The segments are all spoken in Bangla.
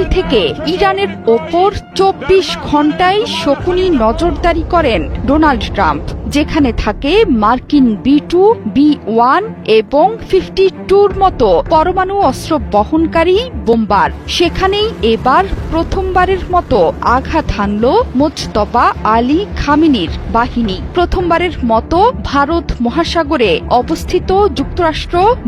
মাটি থেকে ইরানের ওপর ২৪ ঘণ্টায় শকুনি নজরদারি করেন ডোনাল্ড ট্রাম্প, যেখানে থাকে মার্কিন B-2, B-1 এবং 52-র মতো পরমাণু অস্ত্র বহনকারী বোম্বার। সেখানেই এবার প্রথমবারের মতো আঘাত হানল মোজতবা আলী খামেনির বাহিনী। প্রথমবারের মতো ভারত মহাসাগরে অবস্থিত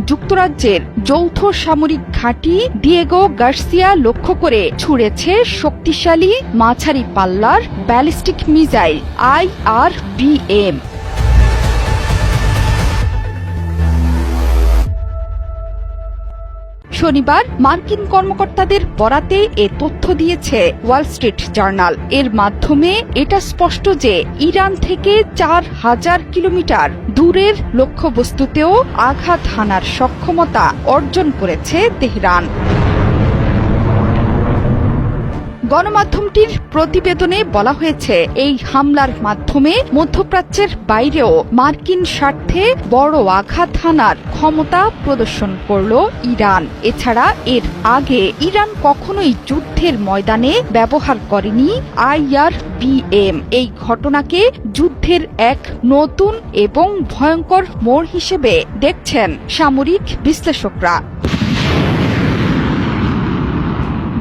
যুক্তরাজ্যের যৌথ সামরিক ঘাঁটি ডিয়েগো গার্সিয়া লক্ষ্য করে ছুড়েছে শক্তিশালী মাঝারি পাল্লার ব্যালিস্টিক মিসাইল IRBM। শনিবার মার্কিন কর্মকর্তাদের বরাতে এ তথ্য দিয়েছে ওয়াল স্ট্রিট জার্নাল। এর মাধ্যমে এটা স্পষ্ট যে ইরান থেকে ৪,০০০ কিলোমিটার দূরের লক্ষ্যবস্তুতেও আঘাত হানার সক্ষমতা অর্জন করেছে তেহরান। গণমাধ্যমটির প্রতিবেদনে বলা হয়েছে, এই হামলার মাধ্যমে মধ্যপ্রাচ্যের বাইরেও মার্কিন স্বার্থে বড় আঘাত হানার ক্ষমতা প্রদর্শন করল ইরান। এছাড়া এর আগে ইরান কখনোই যুদ্ধের ময়দানে ব্যবহার করেনি IRBM। এই ঘটনাকে যুদ্ধের এক নতুন এবং ভয়ঙ্কর মোড় হিসেবে দেখছেন সামরিক বিশ্লেষকরা।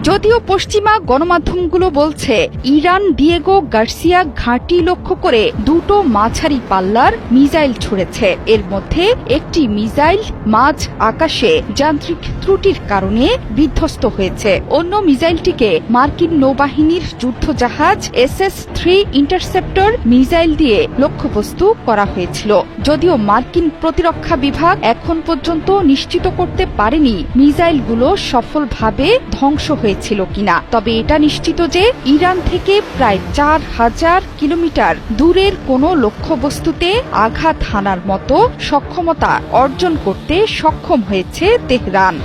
যদিও পশ্চিমা গণমাধ্যমগুলো বলছে, ইরান ডিয়েগো গার্সিয়া ঘাঁটি লক্ষ্য করে দুটো মাঝারি পাল্লার মিসাইল ছুড়েছে। এর মধ্যে একটি মিসাইল মাঝ আকাশে যান্ত্রিক ত্রুটির কারণে বিধ্বস্ত হয়েছে। অন্য মিসাইলটিকে মার্কিন নৌবাহিনীর যুদ্ধজাহাজ SS-3 ইন্টারসেপ্টর মিসাইল দিয়ে লক্ষ্যবস্তু করা হয়েছিল। যদিও মার্কিন প্রতিরক্ষা বিভাগ এখন পর্যন্ত নিশ্চিত করতে পারেনি মিসাইলগুলো সফলভাবে ধ্বংস হয়েছিল কিনা, তবে এটা নিশ্চিত যে ইরান থেকে প্রায় ৪,০০০ কিলোমিটার দূরের কোনো লক্ষ্যবস্তুতে আঘাত হানার মতো সক্ষমতা অর্জন করতে সক্ষম হয়েছে তেহরান।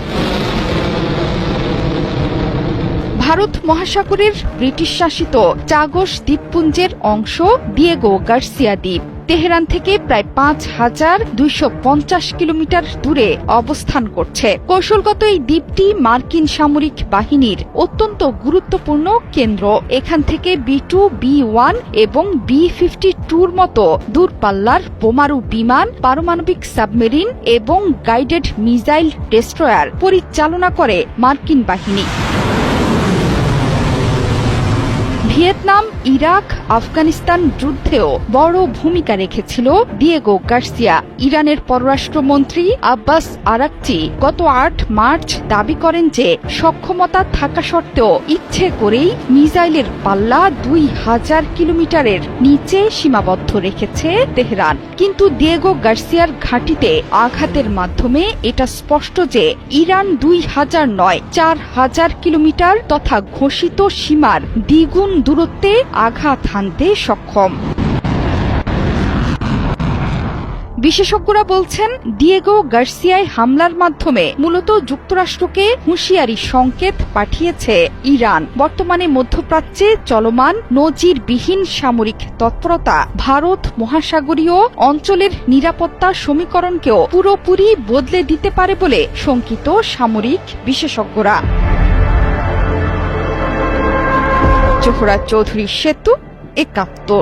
ভারত মহাসাগরের ব্রিটিশ শাসিত চাগস দ্বীপপুঞ্জের অংশ ডিয়েগো গার্সিয়া দ্বীপ তেহরান থেকে প্রায় ৫,২৫০ কিলোমিটার দূরে অবস্থান করছে। কৌশলগত এই দ্বীপটি মার্কিন সামরিক বাহিনীর অত্যন্ত গুরুত্বপূর্ণ কেন্দ্র। এখান থেকে B-2, B-1 এবং B-52-র মতো দূরপাল্লার বোমারু বিমান, পারমাণবিক সাবমেরিন এবং গাইডেড মিসাইল ডেস্ট্রয়ার পরিচালনা করে মার্কিন বাহিনী। ভিয়েতনাম, ইরাক, আফগানিস্তান যুদ্ধেও বড় ভূমিকা রেখেছিল ডিয়েগো গার্সিয়া। ইরানের পররাষ্ট্রমন্ত্রী আব্বাস আরাকচি গত ৮ মার্চ দাবি করেন যে সক্ষমতা থাকা সত্ত্বেও ইচ্ছে করেই মিসাইলের পাল্লা ২,০০০ কিলোমিটারের নিচে সীমাবদ্ধ রেখেছে তেহরান। কিন্তু ডিয়েগো গার্সিয়ার ঘাঁটিতে আঘাতের মাধ্যমে এটা স্পষ্ট যে ইরান ২,০০০ নয়, ৪,০০০ কিলোমিটার তথা ঘোষিত সীমার দ্বিগুণ দূরত্বে আঘাত হানতে সক্ষম। বিশেষজ্ঞরা বলছেন, ডিয়েগো গার্সিয়ায় হামলার মাধ্যমে মূলত যুক্তরাষ্ট্রকে হুঁশিয়ারি সংকেত পাঠিয়েছে ইরান। বর্তমানে মধ্যপ্রাচ্যে চলমান নজিরবিহীন সামরিক তৎপরতা ভারত মহাসাগরীয় অঞ্চলের নিরাপত্তা সমীকরণকেও পুরোপুরি বদলে দিতে পারে বলে শঙ্কিত সামরিক বিশেষজ্ঞরা। জোহরা চৌধুরী সেতু, ৭১।